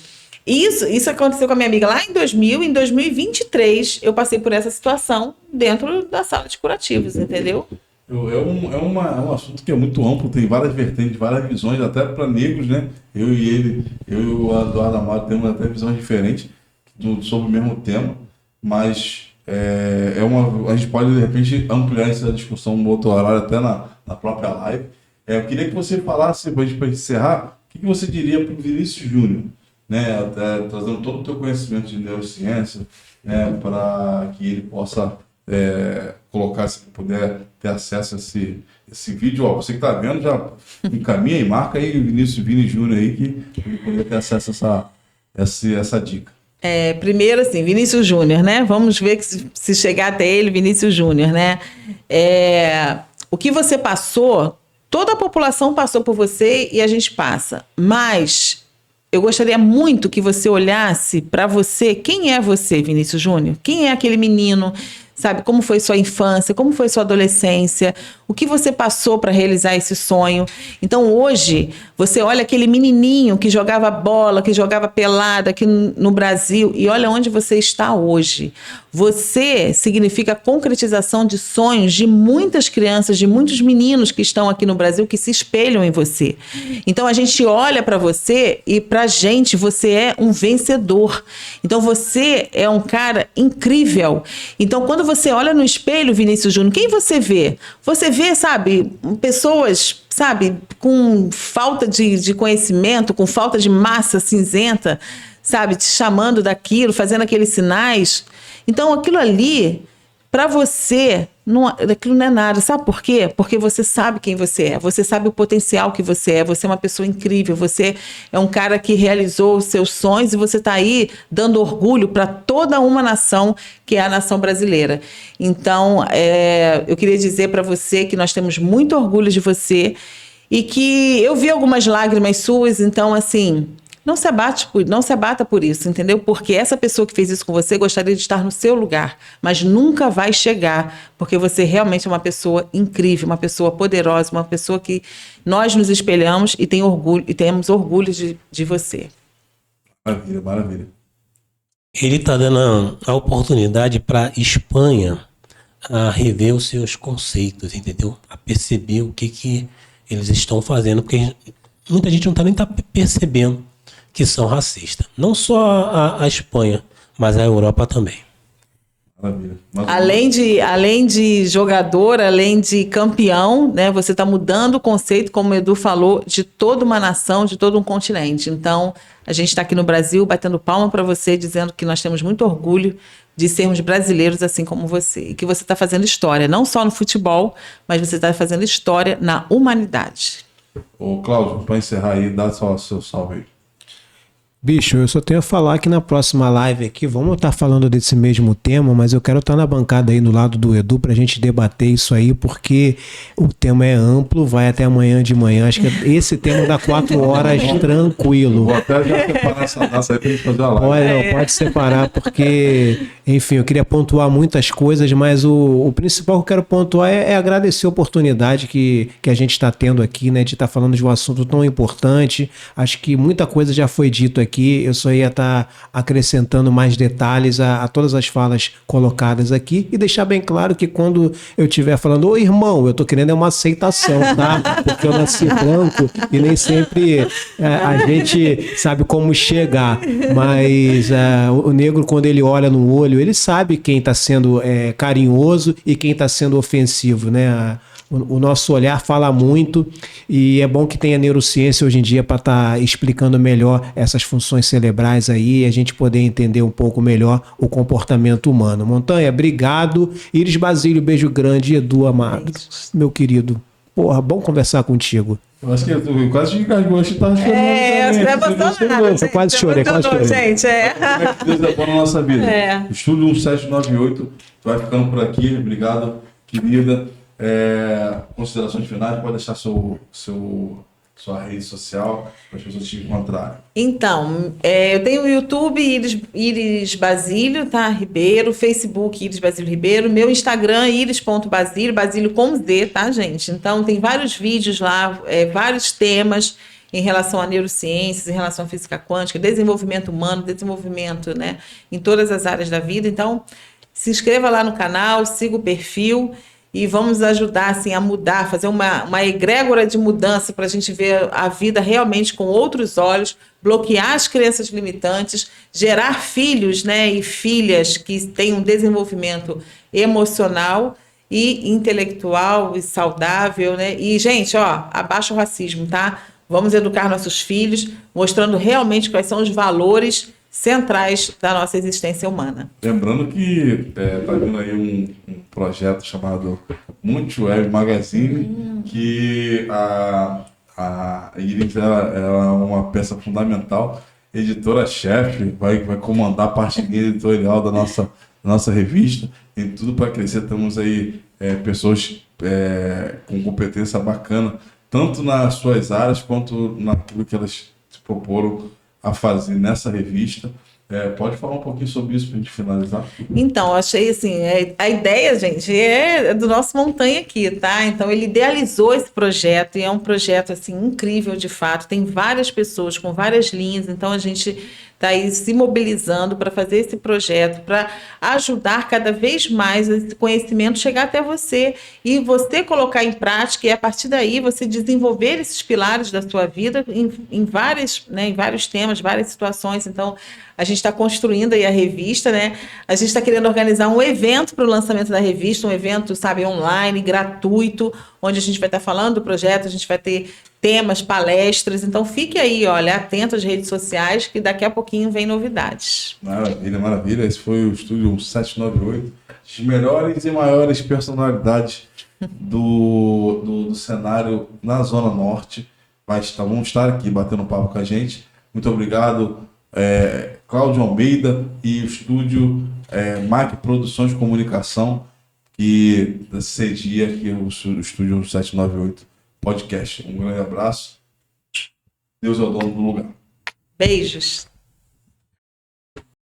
Speaker 3: isso aconteceu com a minha amiga lá em 2000, em 2023, eu passei por essa situação dentro da sala de curativos, entendeu?
Speaker 1: É um assunto que é muito amplo, tem várias vertentes, várias visões, até para negros, né? Eu e o Eduardo Amaro temos até visões diferentes sobre o mesmo tema. Mas a gente pode, de repente, ampliar essa discussão no outro horário, até na própria live. Eu queria que você falasse, para encerrar, o que você diria para o Vinícius Júnior, né, até trazendo todo o teu conhecimento de neurociência, né, para que ele possa colocar, se puder ter acesso a esse vídeo. Ó, você que está vendo, já encaminha e marca aí o Vini Júnior aí, que ele poder ter acesso a essa dica.
Speaker 3: Primeiro, assim, Vinícius Júnior, né? Vamos ver que se chegar até ele, Vinícius Júnior, né? O que você passou, toda a população passou por você e a gente passa. Mas eu gostaria muito que você olhasse para você. Quem é você, Vinícius Júnior? Quem é aquele menino? Sabe, como foi sua infância, como foi sua adolescência, o que você passou para realizar esse sonho. Então hoje, você olha aquele menininho que jogava bola, que jogava pelada aqui no Brasil, e olha onde você está hoje. Você significa a concretização de sonhos de muitas crianças, de muitos meninos que estão aqui no Brasil, que se espelham em você. Então a gente olha para você e pra gente você é um vencedor. Então você é um cara incrível. Então quando você olha no espelho, Vinícius Júnior, quem você vê? Você vê, sabe, pessoas, sabe, com falta de conhecimento, com falta de massa cinzenta, sabe, te chamando daquilo, fazendo aqueles sinais. Então, aquilo ali, para você, aquilo não é nada. Sabe por quê? Porque você sabe quem você é, você sabe o potencial que você é uma pessoa incrível, você é um cara que realizou os seus sonhos e você está aí dando orgulho para toda uma nação, que é a nação brasileira. Então, eu queria dizer para você que nós temos muito orgulho de você e que eu vi algumas lágrimas suas, então, assim... Não se abata por isso, entendeu? Porque essa pessoa que fez isso com você gostaria de estar no seu lugar, mas nunca vai chegar, porque você realmente é uma pessoa incrível, uma pessoa poderosa, uma pessoa que nós nos espelhamos e temos orgulho de você.
Speaker 1: Maravilha, maravilha.
Speaker 4: Ele está dando a oportunidade para a Espanha a rever os seus conceitos, entendeu? A perceber o que eles estão fazendo, porque muita gente não está nem percebendo que são racistas. Não só a Espanha, mas a Europa também.
Speaker 1: Maravilha.
Speaker 3: Além de jogador, além de campeão, né, você está mudando o conceito, como o Edu falou, de toda uma nação, de todo um continente. Então, a gente está aqui no Brasil batendo palma para você, dizendo que nós temos muito orgulho de sermos brasileiros assim como você. E que você está fazendo história, não só no futebol, mas você está fazendo história na humanidade.
Speaker 1: Ô, Cláudio, para encerrar aí, dá só o seu salve aí.
Speaker 2: Bicho, eu só tenho a falar que na próxima live aqui, vamos estar falando desse mesmo tema, mas eu quero estar na bancada aí do lado do Edu pra gente debater isso aí, porque o tema é amplo, vai até amanhã de manhã. Acho que esse tema dá 4 horas tranquilo.
Speaker 1: Vou até já separar essa dança aí pra gente fazer a live.
Speaker 2: Pode separar, porque, enfim, eu queria pontuar muitas coisas, mas o principal que eu quero pontuar é agradecer a oportunidade que a gente está tendo aqui, né, de estar falando de um assunto tão importante. Acho que muita coisa já foi dito aqui, eu só ia estar acrescentando mais detalhes a todas as falas colocadas aqui e deixar bem claro que quando eu estiver falando, ô irmão, eu tô querendo uma aceitação, tá? Porque eu nasci branco e nem sempre a gente sabe como chegar, mas o negro, quando ele olha no olho, ele sabe quem está sendo carinhoso e quem está sendo ofensivo, né? O nosso olhar fala muito e é bom que tenha neurociência hoje em dia para estar explicando melhor essas funções cerebrais aí e a gente poder entender um pouco melhor o comportamento humano. Montanha, obrigado. Iris Basílio, beijo grande. Edu Amado, meu querido. Porra, bom conversar contigo.
Speaker 1: Eu acho que eu quase engasgou, acho que tava chorando.
Speaker 3: Você não emocionado.
Speaker 2: Eu quase chorei,
Speaker 3: Gente,
Speaker 1: Como é que Deus é bom na nossa vida. Estúdio 1798 vai ficando por aqui. Obrigado, querida. Considerações finais, pode deixar sua rede social para as pessoas te encontrarem.
Speaker 3: Então, eu tenho o YouTube Iris Basílio, tá? Ribeiro, Facebook Iris Basílio Ribeiro, meu Instagram iris.basílio, Basílio com Z, tá, gente? Então, tem vários vídeos lá, vários temas em relação a neurociências, em relação à física quântica, desenvolvimento humano, desenvolvimento, né, em todas as áreas da vida. Então, se inscreva lá no canal, siga o perfil e vamos ajudar assim, a mudar, fazer uma egrégora de mudança para a gente ver a vida realmente com outros olhos, bloquear as crenças limitantes, gerar filhos, né, e filhas que tenham um desenvolvimento emocional e intelectual e saudável, né? E, gente, abaixa o racismo, tá? Vamos educar nossos filhos, mostrando realmente quais são os valores centrais da nossa existência humana.
Speaker 1: Lembrando que está vindo aí um projeto chamado Multiweb Magazine, que a Iris ela é uma peça fundamental, editora-chefe, vai comandar a parte editorial da nossa revista, tem tudo para crescer. Temos aí pessoas com competência bacana, tanto nas suas áreas quanto naquilo que elas se proporam a fazer nessa revista. Pode falar um pouquinho sobre isso para a gente finalizar?
Speaker 3: Então, achei assim, a ideia, gente, é do nosso Montanha aqui, tá? Então, ele idealizou esse projeto e é um projeto, assim, incrível de fato. Tem várias pessoas com várias linhas, então a gente está aí se mobilizando para fazer esse projeto, para ajudar cada vez mais esse conhecimento chegar até você e você colocar em prática e a partir daí você desenvolver esses pilares da sua vida em vários temas, várias situações. Então, a gente está construindo aí a revista, né? A gente está querendo organizar um evento para o lançamento da revista, um evento, sabe, online, gratuito, onde a gente vai estar falando do projeto, a gente vai ter temas, palestras. Então, fique aí, olha, atento às redes sociais, que daqui a pouquinho vem novidades.
Speaker 1: Maravilha, maravilha. Esse foi o Estúdio 798. As melhores e maiores personalidades do cenário na Zona Norte. Vão estar aqui batendo papo com a gente. Muito obrigado, Cláudio Almeida e o Estúdio MAC Produções de Comunicação, que cedia aqui o Estúdio 798 Podcast. Um grande abraço. Deus é o dono do lugar.
Speaker 3: Beijos.